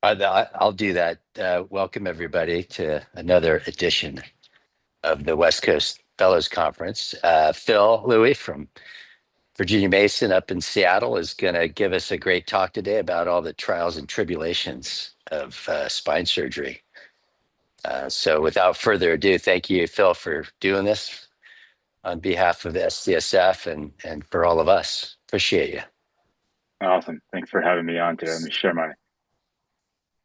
I'll do that. Welcome, everybody, to another edition of the West Coast Fellows Conference. Phil Louie from Virginia Mason up in Seattle is going to give us a great talk today about all the trials and tribulations of spine surgery. So, without further ado, thank you, Phil, for doing this on behalf of SCSF and for all of us. Appreciate you. Awesome. Thanks for having me on today. Let me share my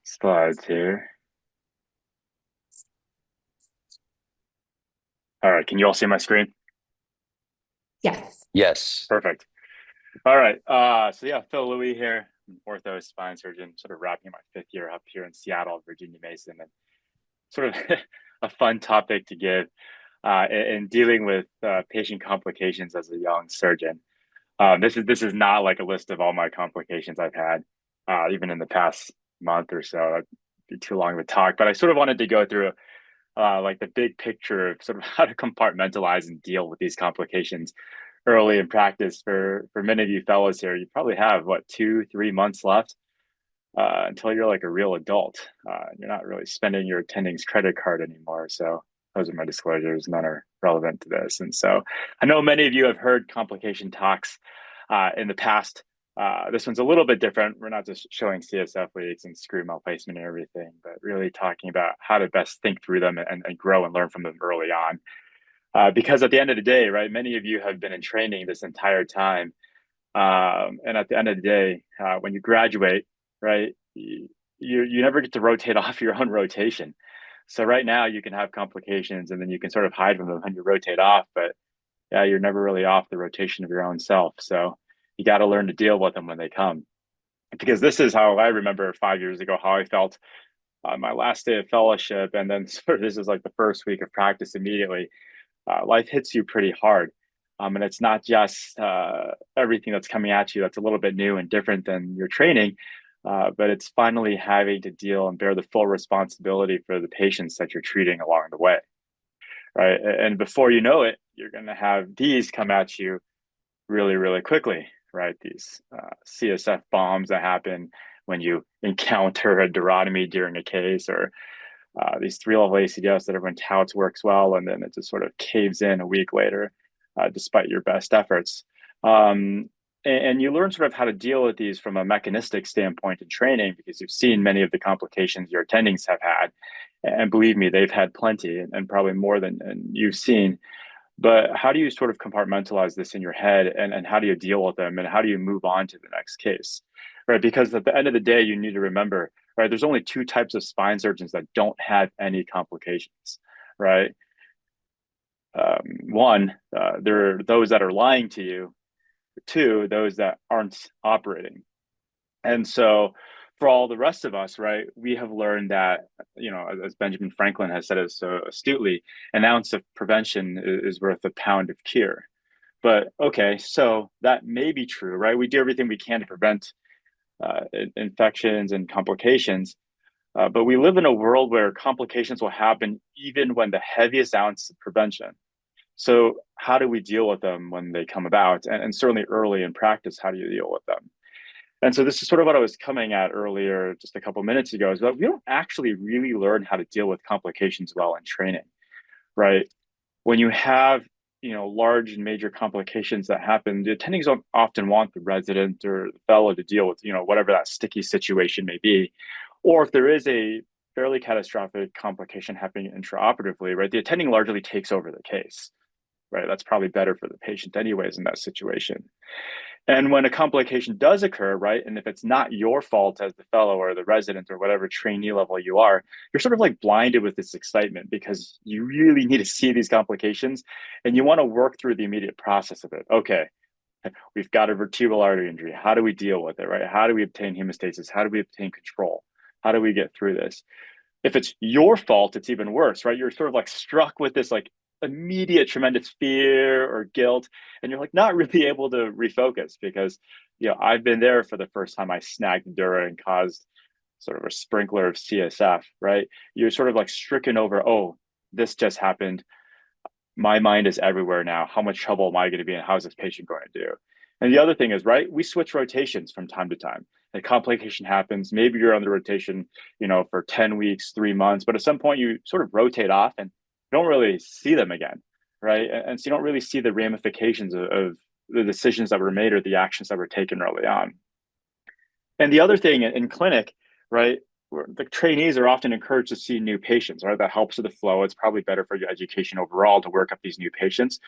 slides here. All right. Can you all see my screen? Yes. Yes. Perfect. All right. So yeah, Phil Louie here, ortho spine surgeon, sort of wrapping my fifth year up here in Seattle, Virginia Mason, and sort of a fun topic to give in dealing with patient complications as a young surgeon. This is not like a list of all my complications I've had, even in the past month or so. That'd be too long of a talk, but I sort of wanted to go through like the big picture of sort of how to compartmentalize and deal with these complications early in practice. For many of you fellows here, you probably have what 2 3 months left until you're like a real adult. You're not really spending your attending's credit card anymore. So those are my disclosures. None are relevant to this. And so I know many of you have heard complication talks in the past. This one's a little bit different. We're not just showing CSF leaks and screw malplacement and everything, but really talking about how to best think through them and grow and learn from them early on. Because at the end of the day, right, many of you have been in training this entire time. And at the end of the day, when you graduate, right, you never get to rotate off your own rotation. So right now you can have complications and then you can sort of hide from them when you rotate off, but yeah, you're never really off the rotation of your own self. So you got to learn to deal with them when they come. Because this is how I remember 5 years ago how I felt on my last day of fellowship, and then sort of this is like the first week of practice immediately. Life hits you pretty hard. And it's not just everything that's coming at you that's a little bit new and different than your training, but it's finally having to deal and bear the full responsibility for the patients that you're treating along the way, right? And before you know it, you're going to have these come at you really, really quickly, right? These CSF bombs that happen when you encounter a durotomy during a case, or these 3-level ACDS that everyone touts works well, and then it just sort of caves in a week later, despite your best efforts. And you learn sort of how to deal with these from a mechanistic standpoint in training because you've seen many of the complications your attendings have had. And believe me, they've had plenty and probably more than you've seen. But how do you sort of compartmentalize this in your head, and how do you deal with them, and how do you move on to the next case, right? Because at the end of the day, you need to remember, right, there's only two types of spine surgeons that don't have any complications, right? One, there are those that are lying to you. Two, those that aren't operating. And so for all the rest of us, right, we have learned that, as Benjamin Franklin has said it so astutely, an ounce of prevention is worth a pound of cure. But okay, so that may be true, right? We do everything we can to prevent infections and complications. But we live in a world where complications will happen even when the heaviest ounce of prevention. So how do we deal with them when they come about? And certainly early in practice, how do you deal with them? And so this is sort of what I was coming at earlier, just a couple minutes ago, is that we don't actually really learn how to deal with complications well in training, right? When you have, large and major complications that happen, the attendings don't often want the resident or the fellow to deal with, whatever that sticky situation may be. Or if there is a fairly catastrophic complication happening intraoperatively, right, the attending largely takes over the case, right? That's probably better for the patient anyways in that situation. And when a complication does occur, right, and if it's not your fault as the fellow or the resident or whatever trainee level you are, you're sort of like blinded with this excitement because you really need to see these complications and you want to work through the immediate process of it. Okay, we've got a vertebral artery injury. How do we deal with it, right? How do we obtain hemostasis? How do we obtain control? How do we get through this? If it's your fault, it's even worse, right? You're sort of like struck with this like immediate tremendous fear or guilt, and you're like not really able to refocus because I've been there for the first time I snagged dura and caused sort of a sprinkler of CSF, right? You're sort of like stricken over, oh, this just happened. My mind is everywhere now. How much trouble am I going to be in? How's this patient going to do? And the other thing is, right, we switch rotations from time to time. The complication happens. Maybe you're on the rotation, for 10 weeks, 3 months, but at some point you sort of rotate off and don't really see them again, right? And so you don't really see the ramifications of the decisions that were made or the actions that were taken early on. And the other thing in clinic, right, where the trainees are often encouraged to see new patients, right? That helps with the flow. It's probably better for your education overall to work up these new patients.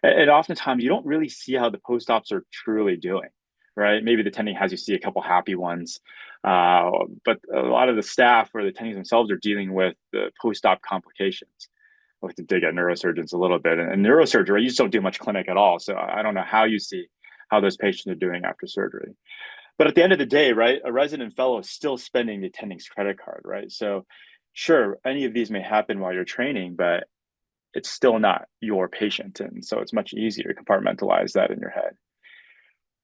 And oftentimes you don't really see how the post-ops are truly doing, right? Maybe the attending has you see a couple happy ones, but a lot of the staff or the attendings themselves are dealing with the post-op complications. I like to dig at neurosurgeons a little bit, and neurosurgery, you just don't do much clinic at all. So I don't know how you see how those patients are doing after surgery. But at the end of the day, right, a resident fellow is still spending the attending's credit card, right? So sure, any of these may happen while you're training, but it's still not your patient. And so it's much easier to compartmentalize that in your head.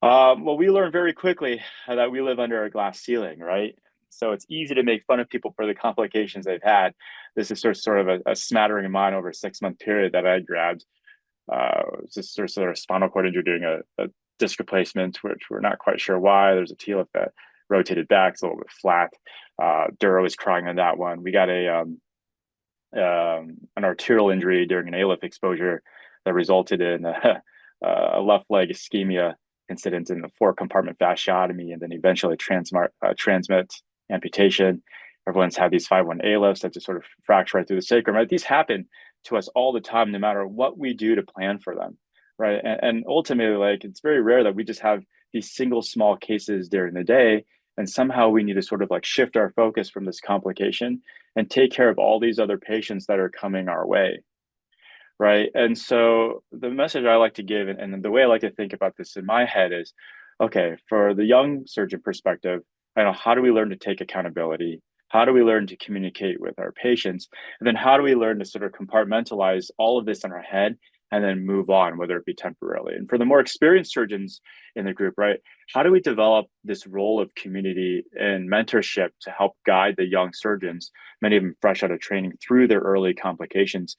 Well, we learned very quickly that we live under a glass ceiling, right? So it's easy to make fun of people for the complications they've had. This is sort of a smattering of mine over a 6-month period that I grabbed. Just sort of spinal cord injury doing a disc replacement, which we're not quite sure why. There's a TLIF that rotated back, it's a little bit flat. Dura was crying on that one. We got an arterial injury during an ALIF exposure that resulted in a left leg ischemia incident in the 4-compartment fasciotomy, and then eventually transmit amputation. Everyone's had these 5-1 ALIFs that just sort of fracture right through the sacrum. Right? These happen to us all the time, no matter what we do to plan for them. Right. And ultimately, like, it's very rare that we just have these single small cases during the day. And somehow we need to sort of like shift our focus from this complication and take care of all these other patients that are coming our way. Right. And so the message I like to give, and the way I like to think about this in my head is, okay, for the young surgeon perspective, how do we learn to take accountability? How do we learn to communicate with our patients? And then how do we learn to sort of compartmentalize all of this in our head and then move on, whether it be temporarily? And for the more experienced surgeons in the group, right, how do we develop this role of community and mentorship to help guide the young surgeons, many of them fresh out of training, through their early complications?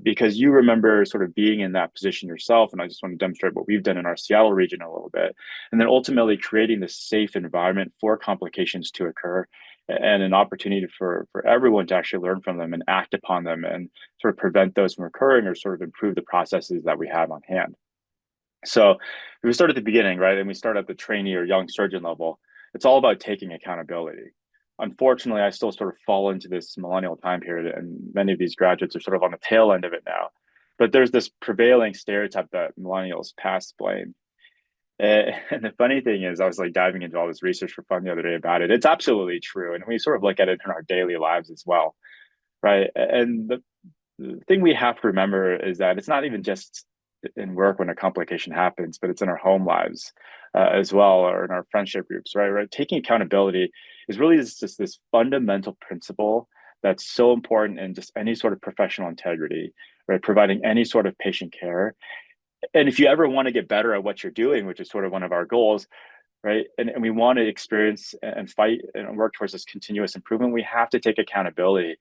Because you remember sort of being in that position yourself. And I just want to demonstrate what we've done in our Seattle region a little bit. And then ultimately creating this safe environment for complications to occur, and an opportunity for everyone to actually learn from them and act upon them and sort of prevent those from occurring or sort of improve the processes that we have on hand. So if we start at the beginning, right, and we start at the trainee or young surgeon level, it's all about taking accountability. Unfortunately, I still sort of fall into this millennial time period, and many of these graduates are sort of on the tail end of it now. But there's this prevailing stereotype that millennials pass blame. And the funny thing is, I was like diving into all this research for fun the other day about it. It's absolutely true. And we sort of look at it in our daily lives as well, right? And the thing we have to remember is that it's not even just in work when a complication happens, but it's in our home lives as well, or in our friendship groups, right? Right. Taking accountability is really just this fundamental principle that's so important in just any sort of professional integrity, right? Providing any sort of patient care. And if you ever want to get better at what you're doing, which is sort of one of our goals, right? And we want to experience and fight and work towards this continuous improvement, we have to take accountability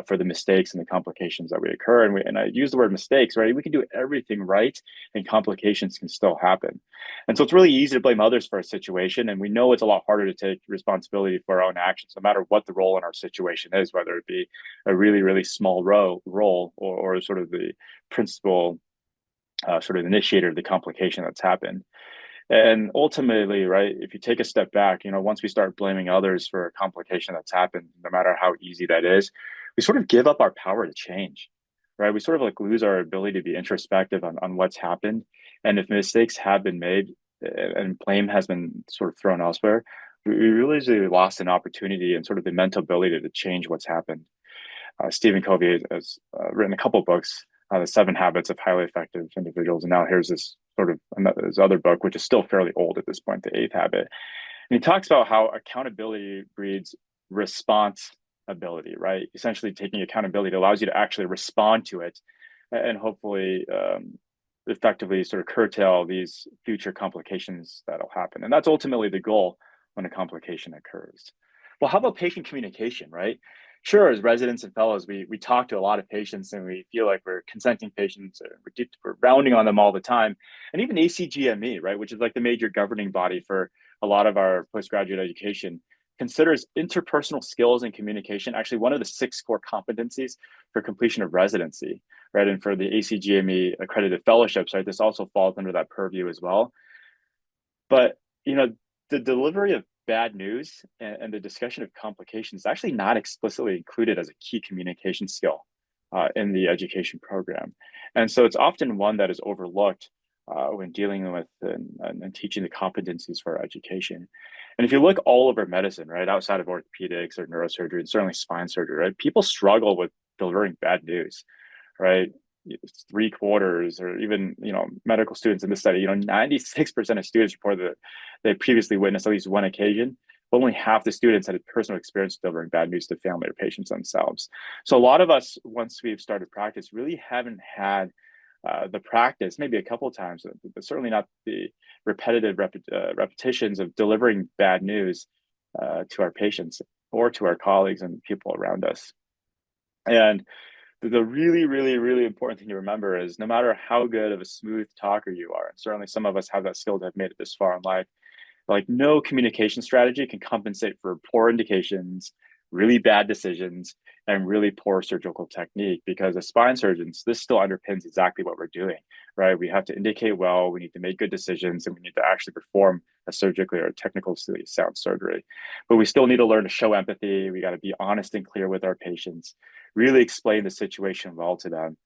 for the mistakes and the complications that we occur. And I use the word mistakes, right? We can do everything right and complications can still happen. And so it's really easy to blame others for a situation. And we know it's a lot harder to take responsibility for our own actions, no matter what the role in our situation is, whether it be a really, really small role or sort of the principal sort of initiator of the complication that's happened. And ultimately, right, if you take a step back, once we start blaming others for a complication that's happened, no matter how easy that is, we sort of give up our power to change, right? We sort of like lose our ability to be introspective on what's happened. And if mistakes have been made and blame has been sort of thrown elsewhere, we really lost an opportunity and sort of the mental ability to change what's happened. Stephen Covey has written a couple of books, The 7 Habits of Highly Effective Individuals. And now here's this sort of his other book, which is still fairly old at this point, The 8th Habit. And he talks about how accountability breeds response ability, right? Essentially taking accountability allows you to actually respond to it and hopefully effectively sort of curtail these future complications that'll happen. And that's ultimately the goal when a complication occurs. Well, how about patient communication, right? Sure, as residents and fellows, we talk to a lot of patients and we feel like we're consenting patients, we're rounding on them all the time. And even ACGME, right, which is like the major governing body for a lot of our postgraduate education considers interpersonal skills and communication actually one of the 6 core competencies for completion of residency, right? And for the ACGME accredited fellowships, right, this also falls under that purview as well. But, the delivery of bad news and the discussion of complications is actually not explicitly included as a key communication skill in the education program. And so it's often one that is overlooked when dealing with and teaching the competencies for our education. And if you look all over medicine, right, outside of orthopedics or neurosurgery, and certainly spine surgery, right, people struggle with delivering bad news, right? It's 3/4, or even medical students in this study, 96% of students reported that they previously witnessed at least one occasion, but only half the students had a personal experience delivering bad news to family or patients themselves. So a lot of us, once we've started practice, really haven't had the practice, maybe a couple of times, but certainly not the repetitive repetitions of delivering bad news to our patients or to our colleagues and people around us. And the really, really, really important thing to remember is no matter how good of a smooth talker you are, and certainly some of us have that skill to have made it this far in life, like no communication strategy can compensate for poor indications, really bad decisions, and really poor surgical technique. Because as spine surgeons, this still underpins exactly what we're doing, right? We have to indicate well, we need to make good decisions, and we need to actually perform a surgically or technically sound surgery. But we still need to learn to show empathy. We got to be honest and clear with our patients, really explain the situation well to them.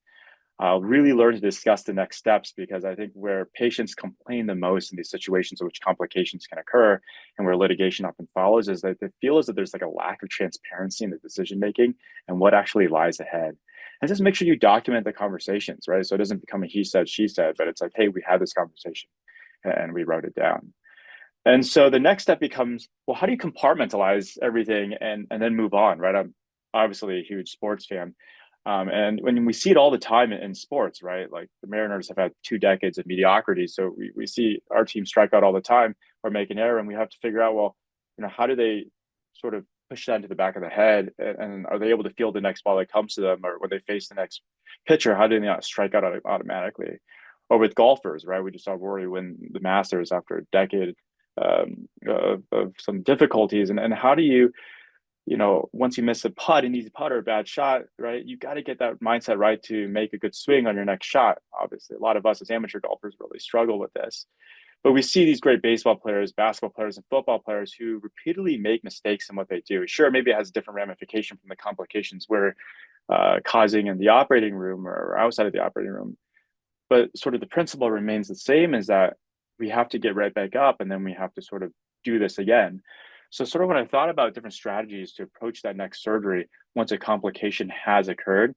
Really learn to discuss the next steps, because I think where patients complain the most in these situations in which complications can occur and where litigation often follows is that they feel as that there's like a lack of transparency in the decision making and what actually lies ahead. And just make sure you document the conversations, right? So it doesn't become a he said, she said, but it's like, hey, we had this conversation and we wrote it down. And so the next step becomes, well, how do you compartmentalize everything and then move on, right? I'm obviously a huge sports fan. And when we see it all the time in sports, right? Like the Mariners have had 2 decades of mediocrity. So we see our team strike out all the time or make an error, and we have to figure out, well, how do they sort of push that into the back of the head? And are they able to field the next ball that comes to them? Or when they face the next pitcher, how do they not strike out automatically? Or with golfers, right? We just saw Rory win the Masters after a decade of some difficulties. And how do you, once you miss a putt, an easy putt or a bad shot, right? You got to get that mindset right to make a good swing on your next shot. Obviously, a lot of us as amateur golfers really struggle with this. But we see these great baseball players, basketball players, and football players who repeatedly make mistakes in what they do. Sure, maybe it has a different ramification from the complications we're causing in the operating room or outside of the operating room. But sort of the principle remains the same, is that we have to get right back up and then we have to sort of do this again. So sort of when I thought about different strategies to approach that next surgery, once a complication has occurred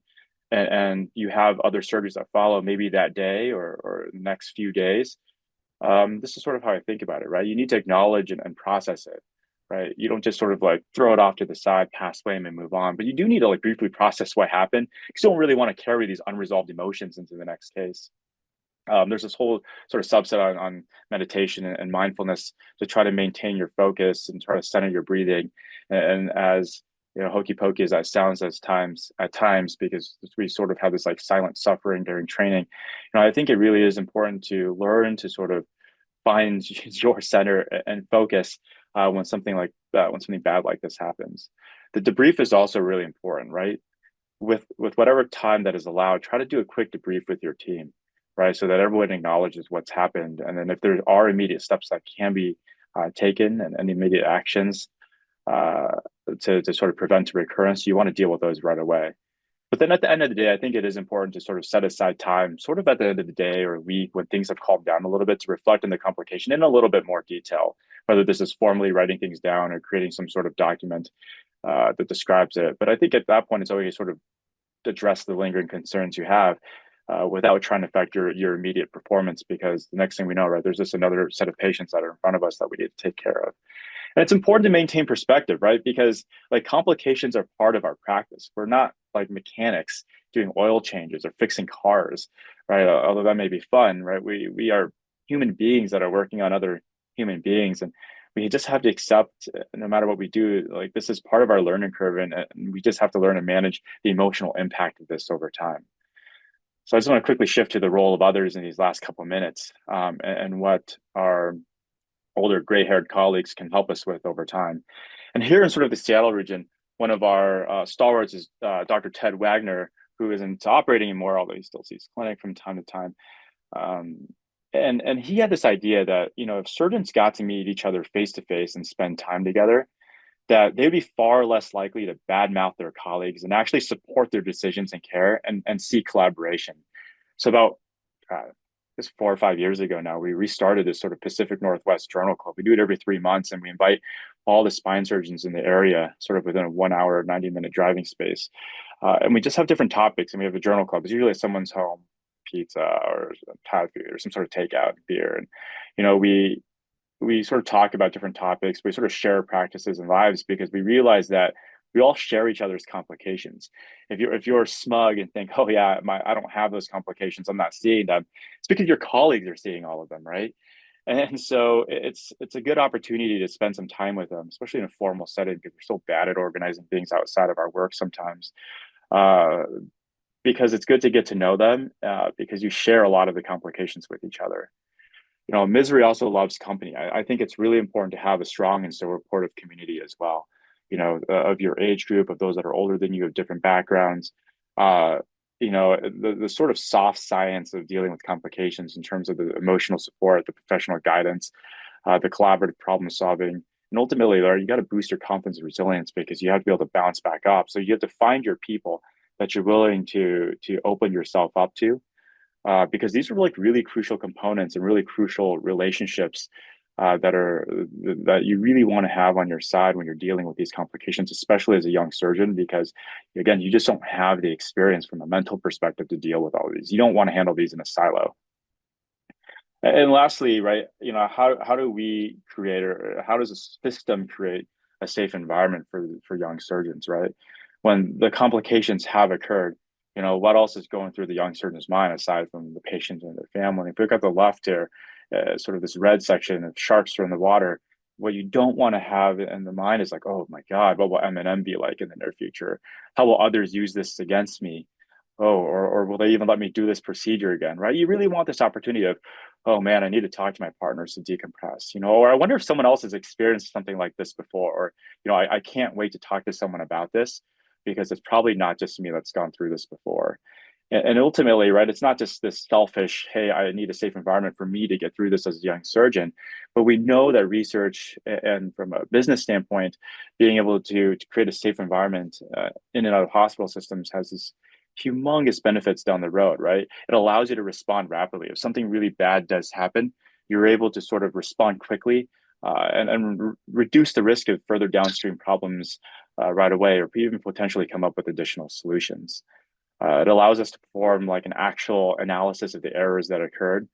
and you have other surgeries that follow maybe that day or the next few days, this is sort of how I think about it, right? You need to acknowledge and process it, right? You don't just sort of like throw it off to the side, pass blame and move on, but you do need to like briefly process what happened, because you don't really want to carry these unresolved emotions into the next case. There's this whole sort of subset on meditation and mindfulness to try to maintain your focus and try to center your breathing. And as hokey pokey as that sounds at times, because we sort of have this like silent suffering during training, I think it really is important to learn to sort of find your center and focus when something bad like this happens. The debrief is also really important, right? With whatever time that is allowed, try to do a quick debrief with your team, right? So that everyone acknowledges what's happened. And then if there are immediate steps that can be taken and immediate actions to sort of prevent a recurrence, you want to deal with those right away. But then at the end of the day, I think it is important to sort of set aside time, sort of at the end of the day or week when things have calmed down a little bit, to reflect on the complication in a little bit more detail, whether this is formally writing things down or creating some sort of document that describes it. But I think at that point, it's always sort of address the lingering concerns you have without trying to affect your immediate performance, because the next thing we know, right, there's just another set of patients that are in front of us that we need to take care of. And it's important to maintain perspective, right? Because like complications are part of our practice. We're not like mechanics doing oil changes or fixing cars, right? Although that may be fun, right? We are human beings that are working on other human beings, and we just have to accept, no matter what we do, like this is part of our learning curve, and we just have to learn to manage the emotional impact of this over time. So I just want to quickly shift to the role of others in these last couple of minutes, and what our older gray-haired colleagues can help us with over time. And here in sort of the Seattle region, one of our stalwarts is Dr. Ted Wagner, who isn't operating anymore, although he still sees clinic from time to time. Um, and he had this idea that, you know, if surgeons got to meet each other face to face and spend time together, that they'd be far less likely to badmouth their colleagues and actually support their decisions and care and seek collaboration. So about just 4 or 5 years ago now, we restarted this sort of Pacific Northwest Journal Club. We do it every 3 months, and we invite all the spine surgeons in the area, sort of within a 1 hour, 90-minute driving space. And we just have different topics, and we have a journal club. It's usually at someone's home, pizza or Thai food or some sort of takeout beer. And, you know, we sort of talk about different topics. We sort of share practices and lives because we realize that we all share each other's complications. If you're smug and think, oh yeah, I don't have those complications, I'm not seeing them. It's because your colleagues are seeing all of them, right? And so it's a good opportunity to spend some time with them, especially in a formal setting, because we're so bad at organizing things outside of our work sometimes. Uh, because it's good to get to know them because you share a lot of the complications with each other. You know, misery also loves company. I think it's really important to have a strong and supportive community as well. You know, of your age group, of those that are older than you, of different backgrounds. Uh, you know, the sort of soft science of dealing with complications in terms of the emotional support, the professional guidance, the collaborative problem solving, and ultimately, you got to boost your confidence and resilience because you have to be able to bounce back up. So you have to find your people that you're willing to open yourself up to because these are like really crucial components and really crucial relationships that you really want to have on your side when you're dealing with these complications, especially as a young surgeon, because again, you just don't have the experience from a mental perspective to deal with all of these. You don't want to handle these in a silo. And lastly, right, you know, how do we create or how does a system create a safe environment for young surgeons, right? When the complications have occurred, you know, what else is going through the young surgeon's mind aside from the patient and their family? If we look at the left here, sort of this red section of sharks are in the water, what you don't want to have in the mind is like, oh my God, what will M&M be like in the near future? How will others use this against me? Oh, or will they even let me do this procedure again, right? You really want this opportunity of, oh man, I need to talk to my partners to decompress, you know, or I wonder if someone else has experienced something like this before, or, you know, I can't wait to talk to someone about this because it's probably not just me that's gone through this before. And ultimately, right, it's not just this selfish, hey, I need a safe environment for me to get through this as a young surgeon, but we know that research and from a business standpoint, being able to create a safe environment in and out of hospital systems has this humongous benefits down the road, right? It allows you to respond rapidly. If something really bad does happen, you're able to sort of respond quickly and reduce the risk of further downstream problems right away, or even potentially come up with additional solutions. It allows us to perform like an actual analysis of the errors that occurred.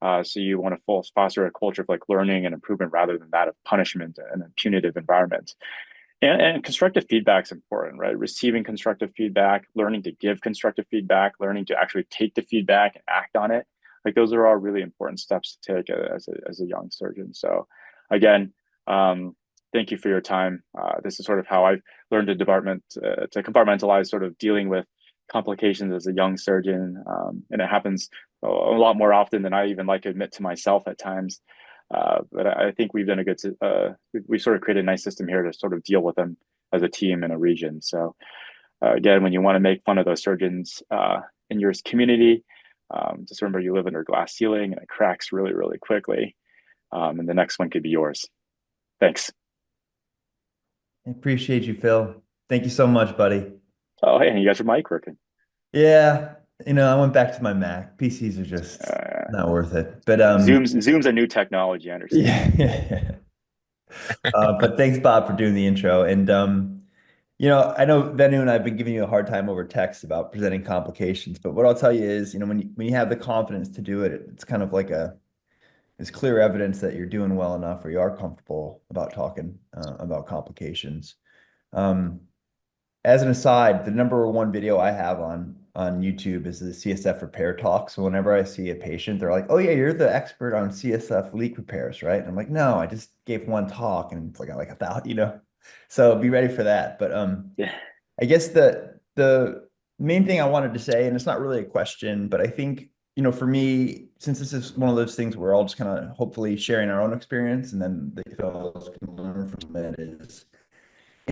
So you want to foster a culture of like learning and improvement rather than that of punishment and a punitive environment. And constructive feedback is important, right? Receiving constructive feedback, learning to give constructive feedback, learning to actually take the feedback and act on it. Like those are all really important steps to take as a young surgeon. So again, thank you for your time. This is sort of how I've learned to compartmentalize sort of dealing with complications as a young surgeon. And it happens a lot more often than I even like to admit to myself at times. But I think we've done a good, we sort of created a nice system here to sort of deal with them as a team in a region. So again, when you want to make fun of those surgeons in your community, just remember you live under a glass ceiling and it cracks really, really quickly. And the next one could be yours. Thanks. I appreciate you, Phil. Thank you so much, buddy. Oh, hey, and you guys are mic working. Yeah, I went back to my Mac. PCs are just not worth it. But Zoom's a new technology, I understand. yeah. But thanks, Bob, for doing the intro. And I know Venu and I've been giving you a hard time over text about presenting complications, but what I'll tell you is, when you have the confidence to do it, it's kind of like it's clear evidence that you're doing well enough or you are comfortable about talking about complications. As an aside, the number one video I have on YouTube is the CSF repair talk. So whenever I see a patient, they're like, "Oh yeah, you're the expert on CSF leak repairs, right?" And I'm like, "No, I just gave one talk, and it's like 1,000, So be ready for that. But Yeah. I guess the main thing I wanted to say, and it's not really a question, but I think for me, since this is one of those things where we're all just kind of hopefully sharing our own experience and then the fellows can learn from it is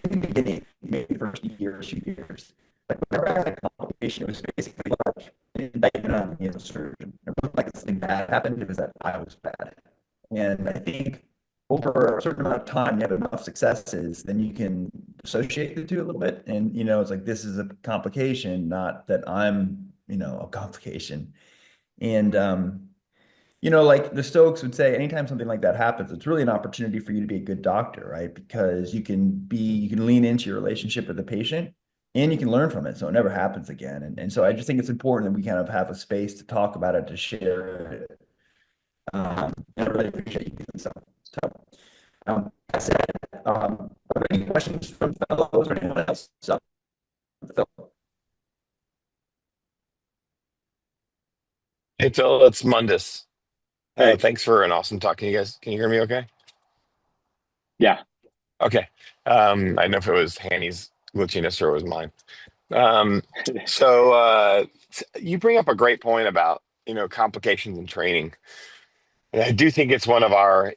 in the beginning, maybe the first year or 2 years, like whenever I had a complication, it was basically like indictment on me as a surgeon. It wasn't like something bad happened, it was that I was bad. And I think over a certain amount of time, you have enough successes, then you can associate the two a little bit. And, it's like this is a complication, not that I'm, a complication. And, like the Stoics would say, anytime something like that happens, it's really an opportunity for you to be a good doctor, right? Because you can lean into your relationship with the patient and you can learn from it. So it never happens again. And so I just think it's important that we kind of have a space to talk about it, to share it. And I really appreciate you doing so. So, that said, are there any questions from fellows or anyone else? So, Phil. Hey Phil, it's Mundus. Hey. Thanks for an awesome talk. Can you hear me okay? Yeah. Okay. I don't know if it was Hanny's glitchiness or it was mine. So you bring up a great point about, complications in training. And I do think it's one of our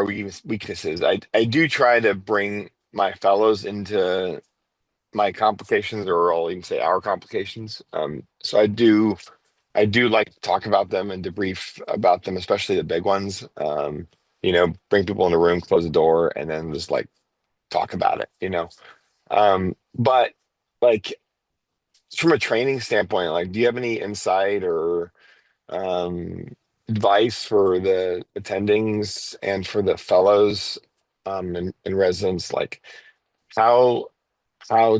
weaknesses. I do try to bring my fellows into my complications, or I'll even say our complications. So I do like to talk about them and debrief about them, especially the big ones. Bring people in a room, close the door, and then just like talk about it. But like from a training standpoint, like, do you have any insight or um, advice for the attendings and for the fellows and residents, like how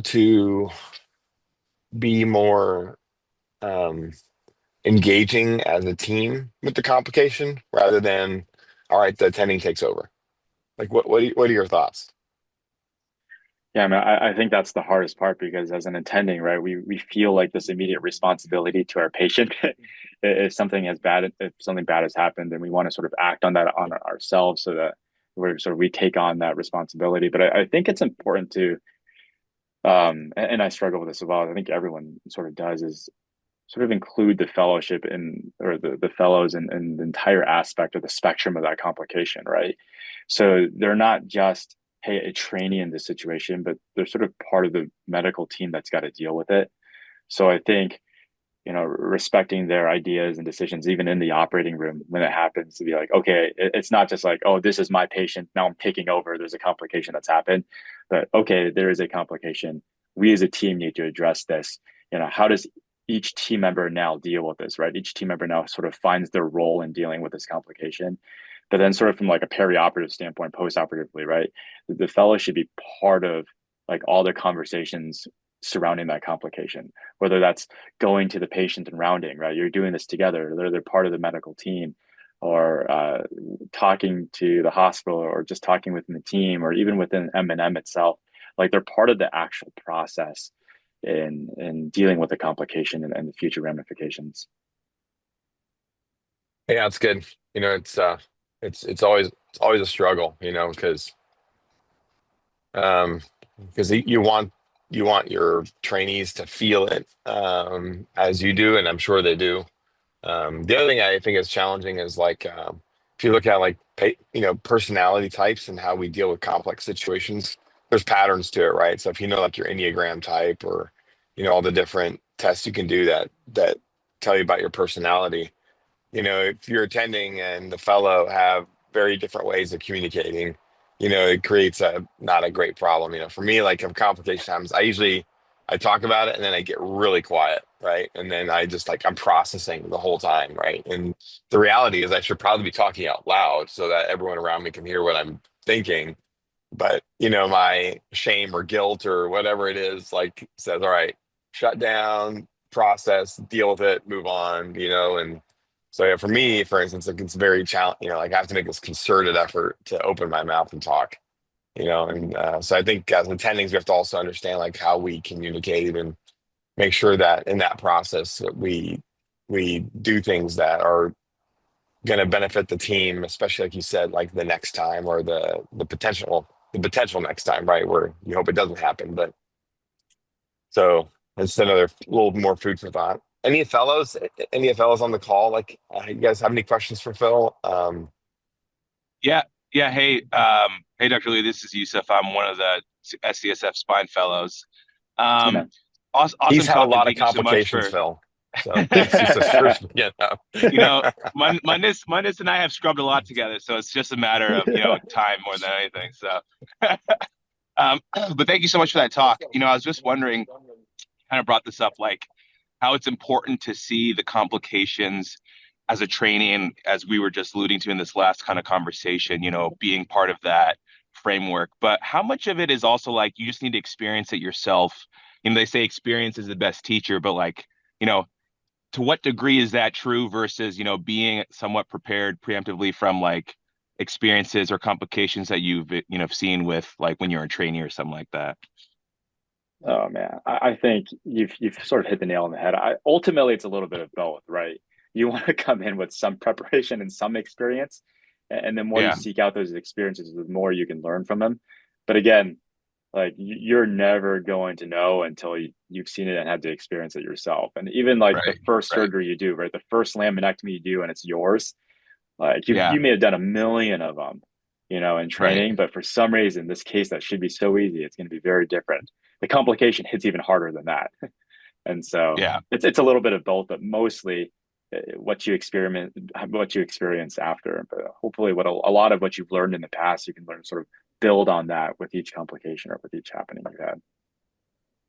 to be more um, engaging as a team with the complication rather than, all right, the attending takes over. Like what are your thoughts? Yeah, I mean, I think that's the hardest part because as an attending, right, we feel like this immediate responsibility to our patient. If something bad has happened, then we want to sort of act on that on ourselves so that we take on that responsibility. But I think it's important to, and I struggle with this as well. I think everyone sort of does is sort of include the fellowship in or the fellows in the entire aspect of the spectrum of that complication, right? So they're not just, hey, a trainee in this situation, but they're sort of part of the medical team that's got to deal with it. So I think, respecting their ideas and decisions, even in the operating room when it happens, to be like, okay, it's not just like, oh, this is my patient. Now I'm taking over. There's a complication that's happened. But okay, there is a complication. We as a team need to address this. How does each team member now deal with this, right? Each team member now sort of finds their role in dealing with this complication. But then sort of from like a perioperative standpoint, post-operatively, right? The fellow should be part of like all the conversations surrounding that complication, whether that's going to the patient and rounding, right? You're doing this together. They're part of the medical team, or talking to the hospital, or just talking within the team, or even within M&M itself. Like they're part of the actual process in dealing with the complication and the future ramifications. Yeah, it's good. It's always a struggle, um, because you want your trainees to feel it as you do, and I'm sure they do. The other thing I think is challenging is like if you look at like personality types and how we deal with complex situations, there's patterns to it, right? So if you know like your Enneagram type or all the different tests you can do that tell you about your personality, if you're attending and the fellow have very different ways of communicating, it creates a not a great problem. For me, like if complication happens, I talk about it and then I get really quiet, right? And then I just like I'm processing the whole time, right? And the reality is I should probably be talking out loud so that everyone around me can hear what I'm thinking. But my shame or guilt or whatever it is, like says, all right, shut down, process, deal with it, move on, and so yeah, for me, for instance, like it's very challenging, like I have to make this concerted effort to open my mouth and talk, and so I think as attendings, we have to also understand like how we communicate and make sure that in that process that we do things that are going to benefit the team, especially like you said, like the next time or the potential next time, right? Where you hope it doesn't happen. But so it's another little more food for thought. Any fellows? Any fellows on the call? Like, you guys have any questions for Phil? Yeah, yeah. Hey, hey, Dr. Lee, this is Yusuf. I'm one of the SDSF Spine Fellows. Hey, Um, man. He's awesome had a talk, and lot of thank you so much complications, for, Phil. So thanks, Yusuf, for speaking up. you know, Mundis and I have scrubbed a lot together, so it's just a matter of, Yeah. time more than anything. So, um, but thank you so much for that talk. I was just wondering, kind of brought this up, like how it's important to see the complications as a trainee, and as we were just alluding to in this last kind of conversation, being part of that framework. But how much of it is also like you just need to experience it yourself? They say experience is the best teacher, but like, you know, to what degree is that true versus, being somewhat prepared preemptively from like experiences or complications that you've, seen with like when you're a trainee or something like that? Oh man, I think you've sort of hit the nail on the head. Ultimately, it's a little bit of both, right? You want to come in with some preparation and some experience, and the more you Yeah, seek out those experiences, the more you can learn from them. But again, like you're never going to know until you've seen it and had to experience it yourself. And even like the right, first right. surgery you do, right? The first laminectomy you do, and it's yours. Like you, Yeah, you may have done a million of them, in right. training, but for some reason, this case that should be so easy, it's going to be very different. The complication hits even harder than that, and so Yeah, it's a little bit of both, but mostly what you experience after. But hopefully, what a lot of what you've learned in the past, you can learn sort of build on that with each complication or with each happening you've had.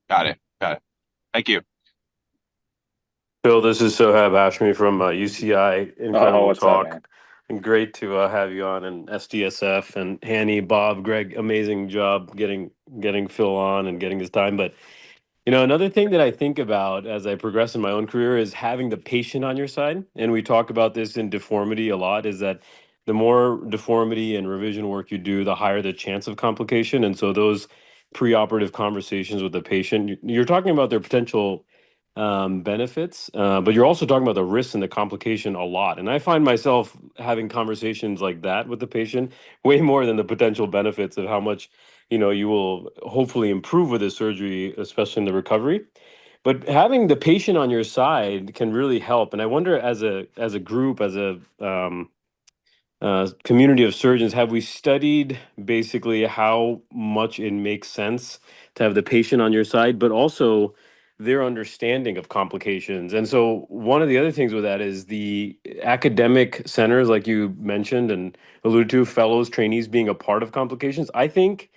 got it. Got it. Thank you. Phil, this is Sohab Ashmi from UCI. Oh, Incredible what's up, talk. man? And great to have you on, and SDSF and Hanny, Bob, Greg. Amazing job getting Phil on and getting his time. But another thing that I think about as I progress in my own career is having the patient on your side. And we talk about this in deformity a lot, is that the more deformity and revision work you do, the higher the chance of complication. And so those preoperative conversations with the patient, you're talking about their potential benefits, but you're also talking about the risks and the complication a lot. And I find myself having conversations like that with the patient way more than the potential benefits of how much you will hopefully improve with the surgery, especially in the recovery. But having the patient on your side can really help. And I wonder, as a group, as a community of surgeons, have we studied basically how much it makes sense to have the patient on your side, but also their understanding of complications? And so, one of the other things with that is the academic centers, like you mentioned and alluded to, fellows, trainees being a part of complications. I think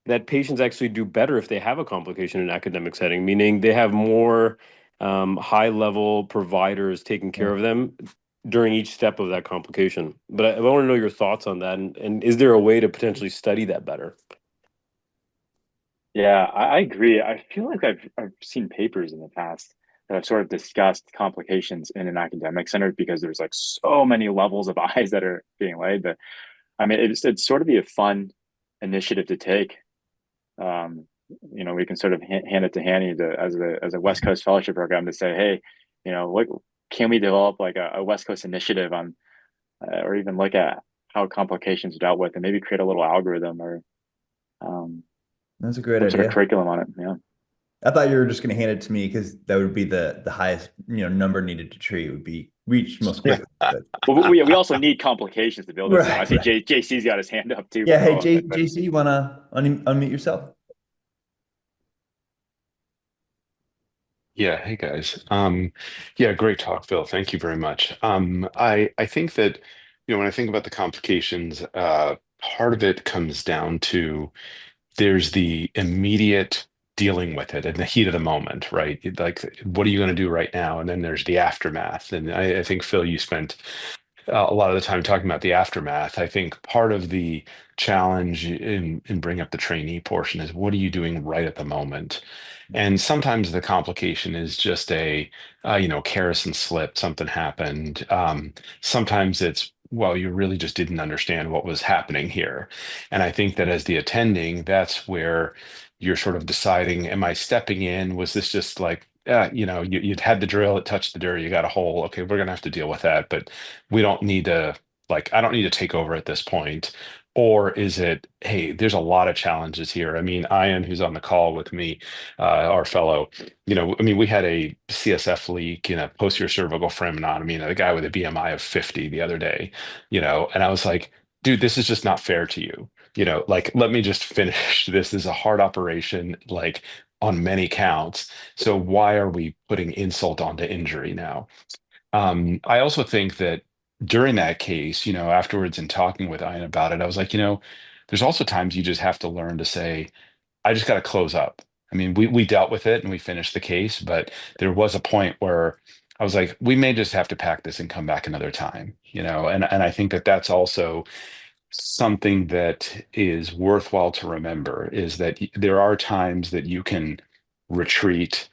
that patients actually do better if they have a complication in an academic setting, meaning they have more high level providers taking care Yeah. of them during each step of that complication. But I want to know your thoughts on that. And is there a way to potentially study that better? Yeah, I agree. I feel like I've seen papers in the past that have sort of discussed complications in an academic center because there's like so many levels of eyes that are being laid. But I mean, it'd sort of be a fun initiative to take. Um, we can sort of hand it to Hanny as a West Coast fellowship program to say, hey, what can we develop like a West Coast initiative on, or even look at how complications are dealt with, and maybe create a little algorithm or um, That's a great some sort of idea. curriculum on it. Yeah. I thought you were just going to hand it to me because that would be the highest number needed to treat would be reached most Yeah. quickly. But Well, we also need complications to build this. I right, see right. JC's got his hand up too, Yeah. Hey, Phil. But JC, you wanna unmute yourself? Yeah, hey guys. Yeah, great talk, Phil. Thank you very much. I think that, when I think about the complications, part of it comes down to there's the immediate dealing with it in the heat of the moment, right? Like, what are you going to do right now? And then there's the aftermath. And I think, Phil, you spent a lot of the time talking about the aftermath. I think part of the challenge in bringing up the trainee portion is what are you doing right at the moment? And sometimes the complication is just Harrison slipped, something happened. Sometimes it's, well, you really just didn't understand what was happening here. And I think that as the attending, that's where you're sort of deciding, am I stepping in? Was this just like, you'd had the drill, it touched the dirt, you got a hole. Okay, we're going to have to deal with that. But we don't need to, like, I don't need to take over at this point. Or is it, hey, there's a lot of challenges here? I mean, Ian, who's on the call with me, our fellow, I mean, we had a CSF leak in a posterior cervical feminotomy, and a guy with a BMI of 50 the other day, and I was like, dude, this is just not fair to you. Like, let me just finish. This is a hard operation, like on many counts. So why are we putting insult onto injury now? I also think that during that case, afterwards and talking with Ian about it, I was like, there's also times you just have to learn to say, I just got to close up. I mean, we dealt with it and we finished the case, but there was a point where I was like, we may just have to pack this and come back another time, and I think that that's also something that is worthwhile to remember is that there are times that you can retreat,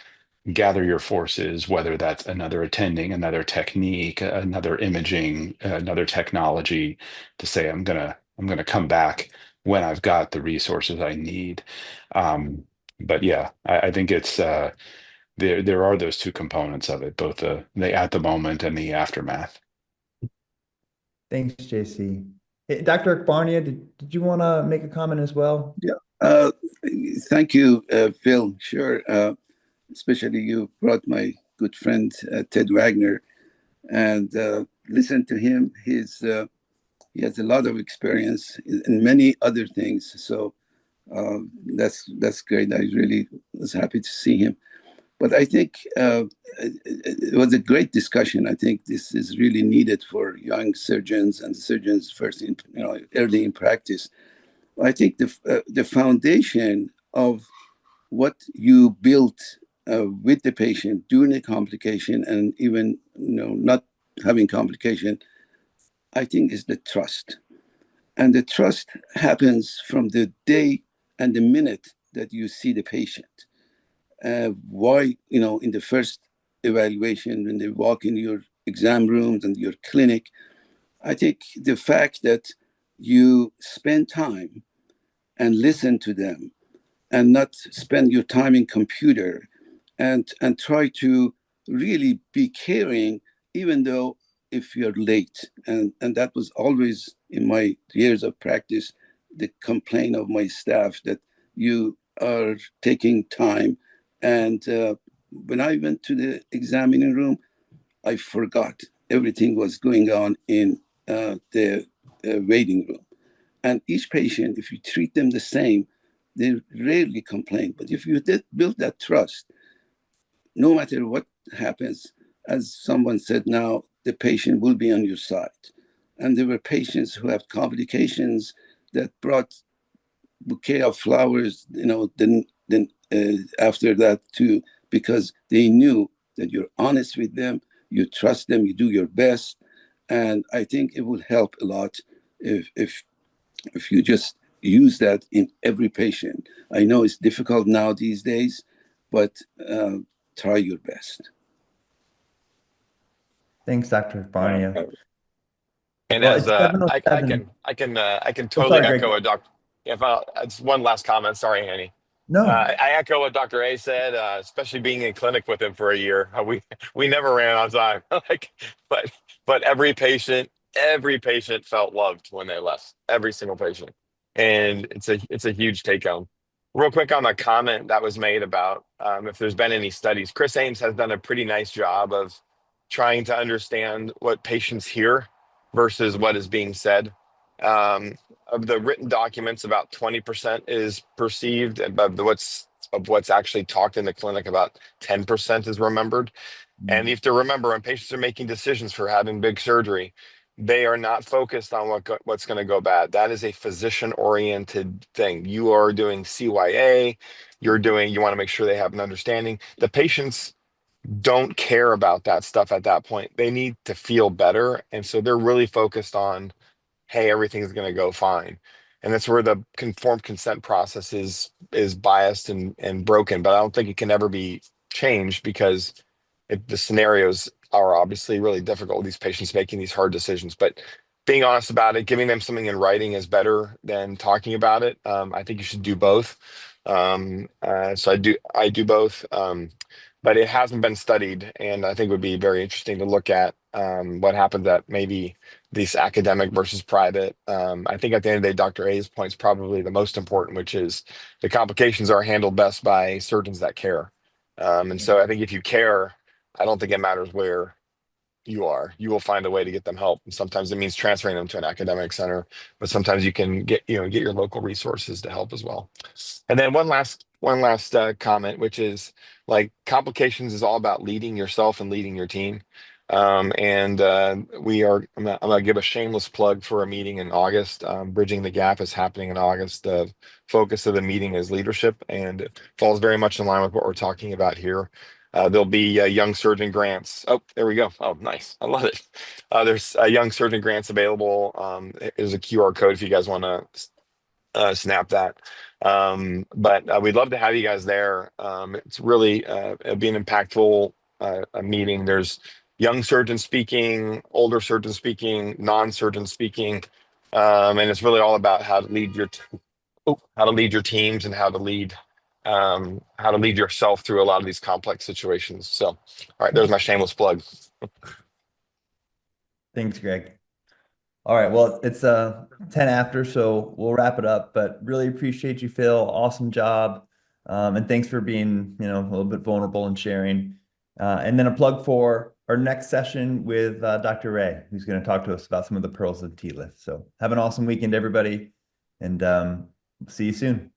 gather your forces, whether that's another attending, another technique, another imaging, another technology, to say I'm gonna come back when I've got the resources I need. But yeah, I think it's there are those two components of it, both the at the moment and the aftermath. Thanks, JC. Hey, Dr. Barnia, did you want to make a comment as well? Yeah. Thank you, Phil. Sure. Especially you brought my good friend Ted Wagner, and listen to him. He has a lot of experience in many other things. So that's great. I really was happy to see him. But I think it was a great discussion. I think this is really needed for young surgeons and surgeons first, early in practice. I think the foundation of what you built with the patient during the complication and even not having complication, I think is the trust. And the trust happens from the day and the minute that you see the patient. Why, in the first evaluation, when they walk in your exam rooms and your clinic, I think the fact that you spend time and listen to them and not spend your time in computer and try to really be caring, even though if you're late. And that was always in my years of practice, the complaint of my staff that you are taking time. And when I went to the examining room, I forgot everything was going on in the waiting room. And each patient, if you treat them the same, they rarely complain. But if you did build that trust, no matter what happens, as someone said now, the patient will be on your side. And there were patients who have complications that brought bouquet of flowers, then after that too, because they knew that you're honest with them, you trust them, you do your best. And I think it would help a lot if you just use that in every patient. I know it's difficult now these days, but try your best. Thanks, Dr. Barnia. And Well, as it's I 7:07. can Oh, totally sorry, Greg. echo a doctor. If it's one last comment, sorry, Annie. No. I echo what Dr. A said, especially being in clinic with him for a year. We never ran on time. But every patient felt loved when they left. Every single patient, and it's a huge take home. Real quick on the comment that was made about if there's been any studies. Chris Ames has done a pretty nice job of trying to understand what patients hear versus what is being said. Of the written documents, about 20% is perceived, and of what's actually talked in the clinic, about 10% is remembered. And you have to remember, when patients are making decisions for having big surgery, they are not focused on what's going to go bad. That is a physician-oriented thing. You are doing CYA, you want to make sure they have an understanding. The patients don't care about that stuff at that point. They need to feel better, and so they're really focused on, hey, everything's going to go fine. And that's where the informed consent process is biased and broken. But I don't think it can ever be changed, because the scenarios are obviously really difficult with these patients making these hard decisions. But being honest about it, giving them something in writing is better than talking about it. I think you should do both. So I do both. But it hasn't been studied, and I think it would be very interesting to look at what happens at maybe this academic versus private. I think at the end of the day, Dr. A's point is probably the most important, which is the complications are handled best by surgeons that care. And so I think if you care, I don't think it matters where you are, you will find a way to get them help. And sometimes it means transferring them to an academic center, but sometimes you can get your local resources to help as well. And then one last comment, which is like complications is all about leading yourself and leading your team. I'm gonna give a shameless plug for a meeting in August. Bridging the Gap is happening in August. The focus of the meeting is leadership, and it falls very much in line with what we're talking about here. There'll be young surgeon grants. Oh, there we go. Oh, nice. I love it. There's young surgeon grants available. There's a QR code if you guys want to snap that. But we'd love to have you guys there. It's really it'll be an impactful a meeting. There's young surgeons speaking, older surgeons speaking, non-surgeons speaking, and it's really all about how to lead your teams and how to lead yourself through a lot of these complex situations. So, all right, there's my shameless plug. Thanks, Greg. All right, well, it's 10 after, so we'll wrap it up, but really appreciate you, Phil. Awesome job. And thanks for being, a little bit vulnerable and sharing. And then a plug for our next session with Dr. Ray, who's going to talk to us about some of the pearls of the T-lift. So have an awesome weekend, everybody, and see you soon.